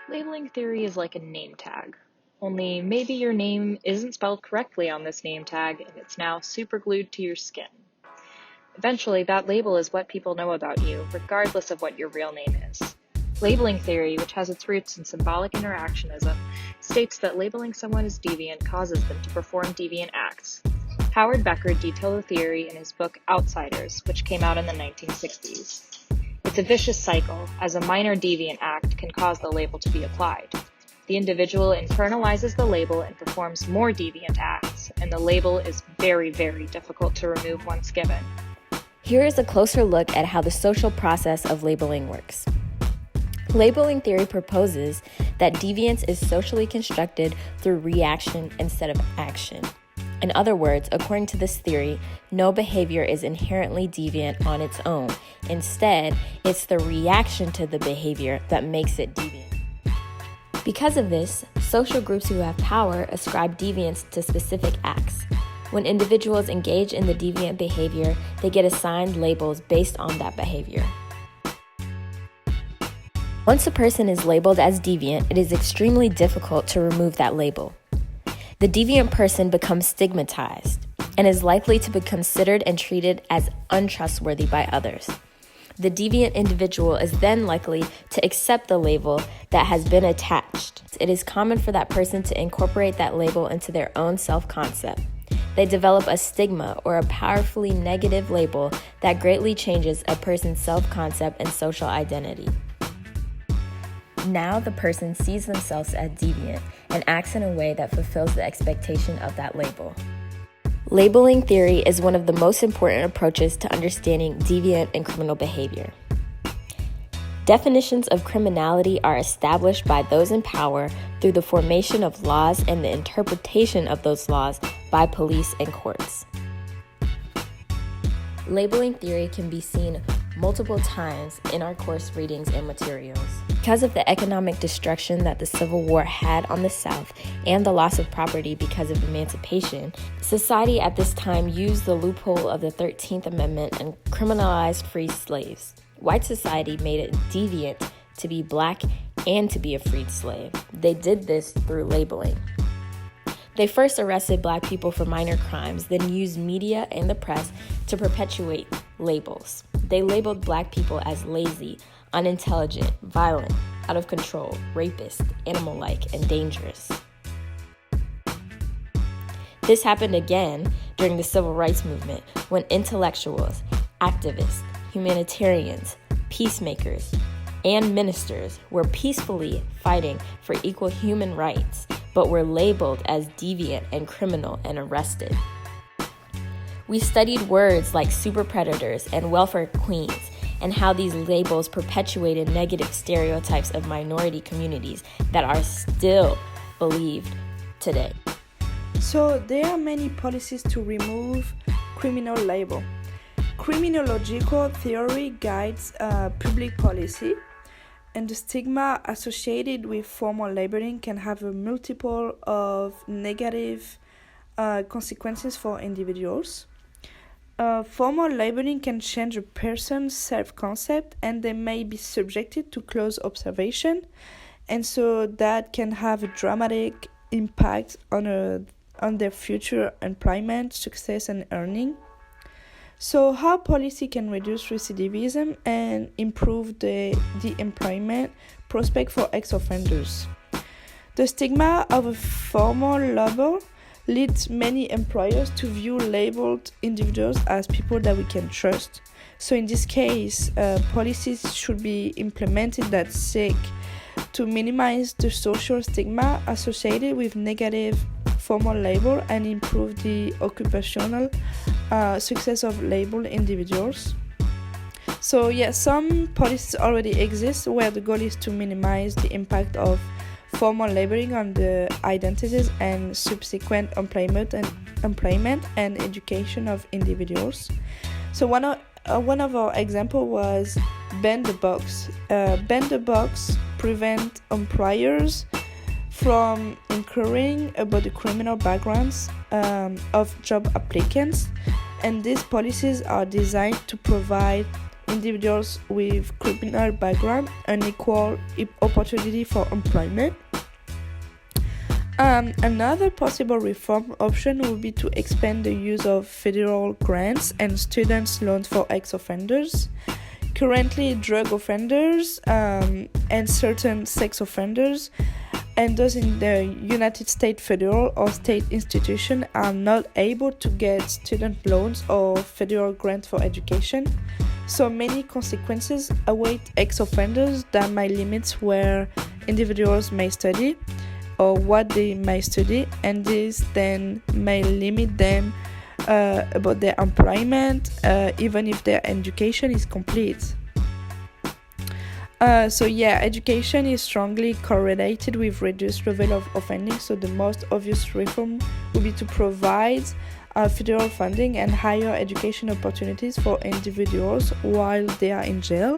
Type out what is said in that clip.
Labeling theory is like a name tag, only maybe your name isn't spelled correctly on this name tag and it's now superglued to your skin. Eventually, that label is what people know about you, regardless of what your real name is. Labeling theory, which has its roots in symbolic interactionism, states that labeling someone as deviant causes them to perform deviant acts. Howard Becker detailed the theory in his book Outsiders, which came out in the 1960s. It's a vicious cycle, as a minor deviant act can cause the label to be applied. The individual internalizes the label and performs more deviant acts, and the label is very, very difficult to remove once given. Here is a closer look at how the social process of labeling works. Labeling theory proposes that deviance is socially constructed through reaction instead of action. In other words, according to this theory, no behavior is inherently deviant on its own. Instead, it's the reaction to the behavior that makes it deviant. Because of this, social groups who have power ascribe deviance to specific acts. When individuals engage in the deviant behavior, they get assigned labels based on that behavior. Once a person is labeled as deviant, it is extremely difficult to remove that label. The deviant person becomes stigmatized and is likely to be considered and treated as untrustworthy by others. The deviant individual is then likely to accept the label that has been attached. It is common for that person to incorporate that label into their own self-concept. They develop a stigma or a powerfully negative label that greatly changes a person's self-concept and social identity. Now the person sees themselves as deviant and acts in a way that fulfills the expectation of that label. Labeling theory is one of the most important approaches to understanding deviant and criminal behavior. Definitions of criminality are established by those in power through the formation of laws and the interpretation of those laws by police and courts. Labeling theory can be seen multiple times in our course readings and materials. Because of the economic destruction that the Civil War had on the South and the loss of property because of emancipation, society at this time used the loophole of the 13th Amendment and criminalized free slaves. White society made it deviant to be black and to be a freed slave. They did this through labeling. They first arrested black people for minor crimes, then used media and the press to perpetuate labels. They labeled black people as lazy, unintelligent, violent, out of control, rapist, animal-like, and dangerous. This happened again during the Civil Rights Movement when intellectuals, activists, humanitarians, peacemakers, and ministers were peacefully fighting for equal human rights, but were labeled as deviant and criminal and arrested. We studied words like super predators and welfare queens and how these labels perpetuated negative stereotypes of minority communities that are still believed today. So there are many policies to remove criminal label. Criminological theory guides public policy, and the stigma associated with formal labeling can have a multiple of negative consequences for individuals. Formal labeling can change a person's self-concept, and they may be subjected to close observation, and so that can have a dramatic impact on their future employment, success, and earning. So how policy can reduce recidivism and improve the employment prospect for ex-offenders? The stigma of a formal label leads many employers to view labeled individuals as people that we can trust. So in this case, policies should be implemented that seek to minimize the social stigma associated with negative formal label and improve the occupational success of labeled individuals. So some policies already exist where the goal is to minimize the impact of formal labeling on the identities and subsequent employment and education of individuals. So one of our example was ban the box. Ban the box prevent employers from inquiring about the criminal backgrounds of job applicants, and these policies are designed to provide individuals with criminal background an equal opportunity for employment. Another possible reform option would be to expand the use of federal grants and students' loans for ex-offenders. Currently, drug offenders and certain sex offenders and those in the United States federal or state institution are not able to get student loans or federal grants for education. So many consequences await ex-offenders that might limit where individuals may study or what they may study, and this then may limit them about their employment, even if their education is complete. Education is strongly correlated with reduced level of offending. So the most obvious reform would be to provide federal funding and higher education opportunities for individuals while they are in jail.